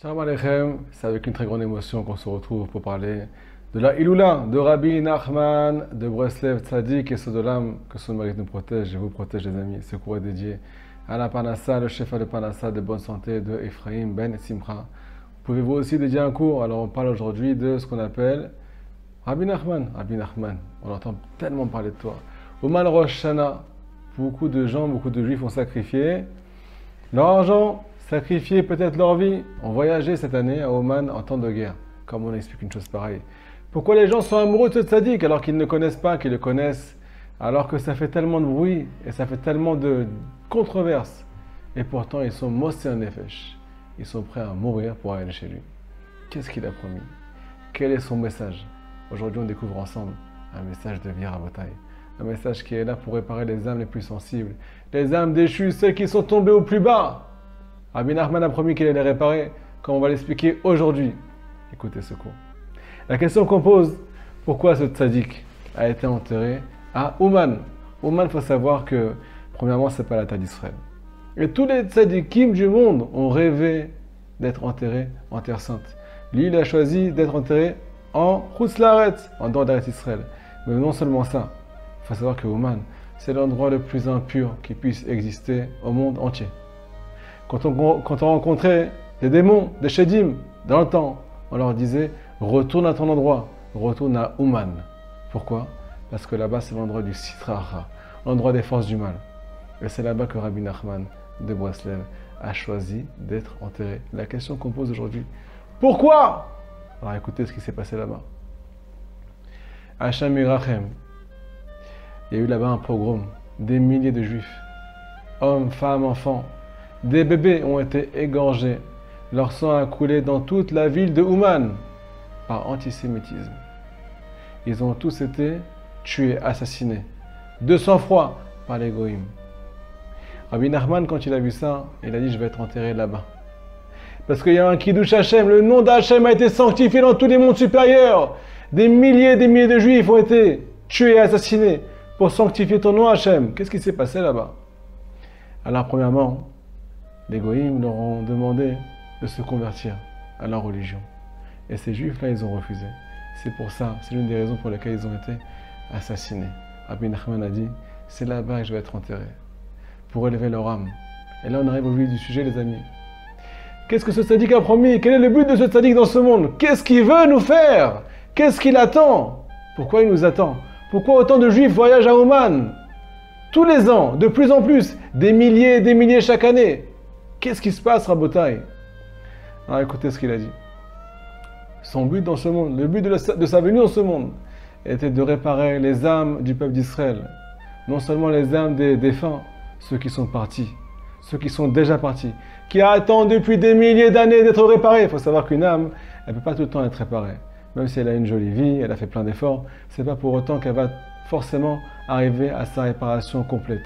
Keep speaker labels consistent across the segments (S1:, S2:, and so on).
S1: Shalom Aleichem, c'est avec une très grande émotion qu'on se retrouve pour parler de la Iloula, de Rabbi Nachman, de Breslev Tzadik et Sodolam, que son mérite nous protège et vous protège les amis. Ce cours est dédié à la Panassa, le chef de Panassa de bonne santé de Ephraim Ben Simcha. Pouvez-vous aussi dédier un cours? Alors on parle aujourd'hui de ce qu'on appelle Rabbi Nachman. Rabbi Nachman, on entend tellement parler de toi. Oman Rosh Shana, beaucoup de gens, beaucoup de juifs ont sacrifié leur argent, sacrifié peut-être leur vie, ont voyagé cette année à Oman en temps de guerre. Comme on explique une chose pareille. Pourquoi les gens sont amoureux de ce tzaddik alors qu'ils ne connaissent pas, qu'ils le connaissent, alors que ça fait tellement de bruit et ça fait tellement de controverses. Et pourtant ils sont Mosser Nefesh. Ils sont prêts à mourir pour aller chez lui. Qu'est-ce qu'il a promis? Quel est son message? Aujourd'hui on découvre ensemble un message de Virabotai. Un message qui est là pour réparer les âmes les plus sensibles. Les âmes déchues, celles qui sont tombées au plus bas. Rabbi Nachman a promis qu'il allait les réparer, comme on va l'expliquer aujourd'hui. Écoutez ce cours. La question qu'on pose, pourquoi ce tzaddik a été enterré à Ouman? Ouman, il faut savoir que, premièrement, ce n'est pas la terre d'Israël. Et tous les tzaddikim du monde ont rêvé d'être enterrés en terre sainte. Lui, il a choisi d'être enterré en Chutz La'aretz, en dehors d'Eretz Israël. Mais non seulement ça, il faut savoir que Ouman, c'est l'endroit le plus impur qui puisse exister au monde entier. Quand on rencontrait des démons, des Shedim, dans le temps, on leur disait « Retourne à ton endroit, retourne à Ouman ». Pourquoi? Parce que là-bas, c'est l'endroit du Sitra Achra, l'endroit des forces du mal. Et c'est là-bas que Rabbi Nachman de Breslev a choisi d'être enterré. La question qu'on pose aujourd'hui, pourquoi? Alors écoutez ce qui s'est passé là-bas. Hacham Mirachem, il y a eu là-bas un pogrom, des milliers de juifs, hommes, femmes, enfants. Des bébés ont été égorgés. Leur sang a coulé dans toute la ville de Ouman par antisémitisme. Ils ont tous été tués, assassinés, de sang-froid par les goïms. Rabbi Nachman, quand il a vu ça, il a dit « Je vais être enterré là-bas ». Parce qu'il y a un Kiddush Hashem, le nom d'Hachem a été sanctifié dans tous les mondes supérieurs. Des milliers de juifs ont été tués et assassinés pour sanctifier ton nom Hachem. Qu'est-ce qui s'est passé là-bas? Alors premièrement, les goïms leur ont demandé de se convertir à leur religion. Et ces juifs-là, ils ont refusé. C'est pour ça, c'est l'une des raisons pour lesquelles ils ont été assassinés. Rabbi Nachman a dit, c'est là-bas que je vais être enterré, pour élever leur âme. Et là, on arrive au vif du sujet, les amis. Qu'est-ce que ce tzaddik a promis? Quel est le but de ce tzaddik dans ce monde? Qu'est-ce qu'il veut nous faire? Qu'est-ce qu'il attend? Pourquoi il nous attend? Pourquoi autant de juifs voyagent à Ouman? Tous les ans, de plus en plus, des milliers chaque année. Qu'est-ce qui se passe, Rabotai? Alors écoutez ce qu'il a dit. Son but dans ce monde, le but de sa venue dans ce monde, était de réparer les âmes du peuple d'Israël. Non seulement les âmes des défunts, ceux qui sont partis, ceux qui sont déjà partis, qui attendent depuis des milliers d'années d'être réparés. Il faut savoir qu'une âme, elle ne peut pas tout le temps être réparée. Même si elle a une jolie vie, elle a fait plein d'efforts, ce n'est pas pour autant qu'elle va forcément arriver à sa réparation complète.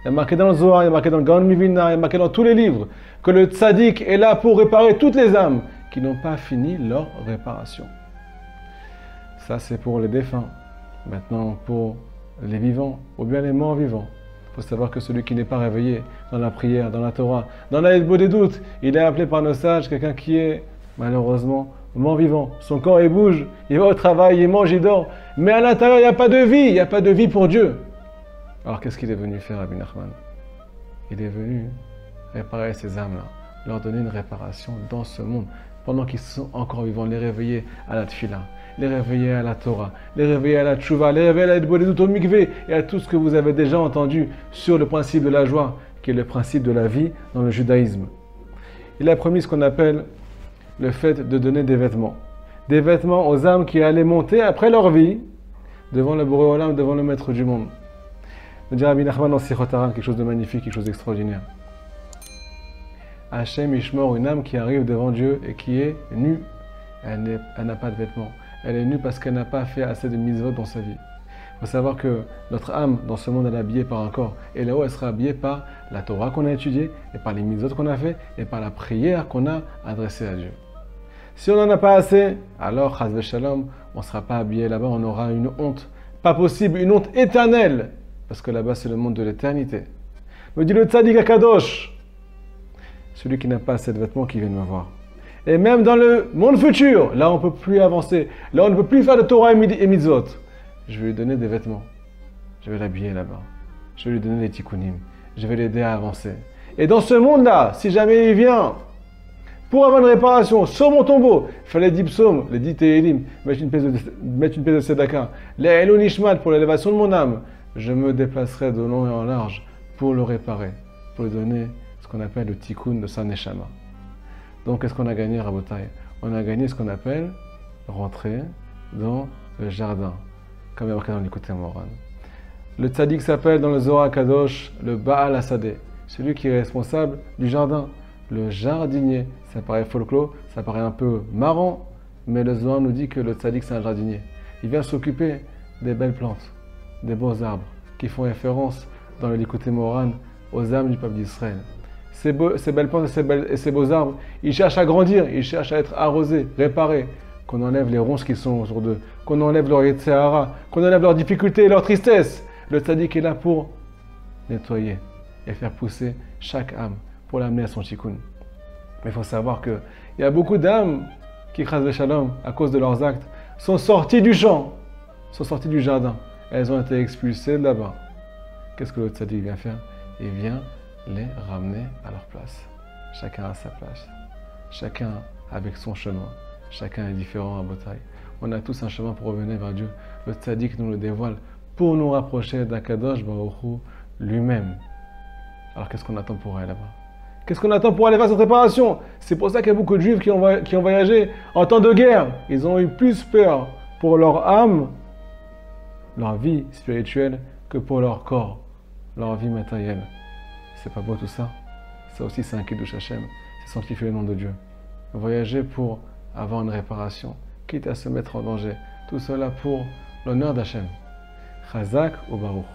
S1: Il y a marqué dans le Zohar, il y a marqué dans le Gaon Mivilna, il y a marqué dans tous les livres que le tzaddik est là pour réparer toutes les âmes qui n'ont pas fini leur réparation. Ça, c'est pour les défunts. Maintenant, pour les vivants, ou bien les morts vivants. Il faut savoir que celui qui n'est pas réveillé dans la prière, dans la Torah, dans la Hitbodedut des doutes, il est appelé par nos sages quelqu'un qui est malheureusement mort vivant. Son corps, il bouge, il va au travail, il mange, il dort. Mais à l'intérieur, il n'y a pas de vie, il n'y a pas de vie pour Dieu. Alors qu'est-ce qu'il est venu faire, Rabbi Nachman? Il est venu réparer ces âmes-là, leur donner une réparation dans ce monde, pendant qu'ils sont encore vivants, les réveiller à la tfila, les réveiller à la Torah, les réveiller à la tchouva, les réveiller à la Hitbodedut au mikvé et à tout ce que vous avez déjà entendu sur le principe de la joie, qui est le principe de la vie dans le judaïsme. Il a promis ce qu'on appelle le fait de donner des vêtements aux âmes qui allaient monter après leur vie devant le Boré Olam, devant le Maître du monde. On dirait Rabbi Nachman dans Sichot Haran, quelque chose de magnifique, quelque chose d'extraordinaire. Hachem Ishmor, une âme qui arrive devant Dieu et qui est nue. Elle n'a pas de vêtements. Elle est nue parce qu'elle n'a pas fait assez de mitzvot dans sa vie. Il faut savoir que notre âme, dans ce monde, elle est habillée par un corps. Et là-haut, elle sera habillée par la Torah qu'on a étudiée, et par les mitzvot qu'on a fait, et par la prière qu'on a adressée à Dieu. Si on n'en a pas assez, alors, chas v'shalom, on ne sera pas habillé là-bas, on aura une honte. Pas possible, une honte éternelle. Parce que là-bas, c'est le monde de l'éternité. Me dit le tzaddik Akadosh, celui qui n'a pas assez de vêtements qui vient me voir. Et même dans le monde futur, là on ne peut plus avancer, là on ne peut plus faire de Torah et mitzvot. Je vais lui donner des vêtements. Je vais l'habiller là-bas. Je vais lui donner des tikkunim. Je vais l'aider à avancer. Et dans ce monde-là, si jamais il vient pour avoir une réparation sur mon tombeau, il fallait 10 psaumes, les 10 Tehilim, mettre une pièce de Sedaka, les Elon Nishmat pour l'élévation de mon âme. Je me déplacerai de long et en large pour le réparer, pour lui donner ce qu'on appelle le tikkun de sa neshama. Donc, qu'est-ce qu'on a gagné, Rabotai? On a gagné ce qu'on appelle rentrer dans le jardin, comme il y a marqué dans l'Ikutei Moharan. Le tzaddik s'appelle dans le Zohar Kadosh le Baal Hasadeh, celui qui est responsable du jardin, le jardinier. Ça paraît folklore, ça paraît un peu marrant, mais le Zohar nous dit que le tzaddik c'est un jardinier. Il vient s'occuper des belles plantes, des beaux arbres, qui font référence dans le Likutei Moharan aux âmes du peuple d'Israël. Ces belles plantes et ces beaux arbres, ils cherchent à grandir, ils cherchent à être arrosés, réparés, qu'on enlève les ronces qui sont autour d'eux, qu'on enlève leur Yetzer Hara, qu'on enlève leurs difficultés et leur tristesse. Le tzaddik est là pour nettoyer et faire pousser chaque âme, pour l'amener à son tikkun. Mais il faut savoir qu'il y a beaucoup d'âmes qui, chas v'shalom, à cause de leurs actes, sont sorties du champ, sont sorties du jardin. Elles ont été expulsées de là-bas. Qu'est-ce que le tzaddik vient faire? Il vient les ramener à leur place. Chacun à sa place. Chacun avec son chemin. Chacun est différent à Botaï. On a tous un chemin pour revenir vers Dieu. Le tzaddik nous le dévoile pour nous rapprocher d'Akadosh Baruch Hu lui-même. Alors qu'est-ce qu'on attend pour aller là-bas? Qu'est-ce qu'on attend pour aller faire cette réparation? C'est pour ça qu'il y a beaucoup de juifs qui ont voyagé en temps de guerre. Ils ont eu plus peur pour leur âme, leur vie spirituelle, que pour leur corps, leur vie matérielle. C'est pas beau tout ça? Ça aussi c'est un kiddush Hashem, c'est sanctifier le nom de Dieu. Voyager pour avoir une réparation, quitte à se mettre en danger. Tout cela pour l'honneur d'Hachem. Chazak ou Baruch.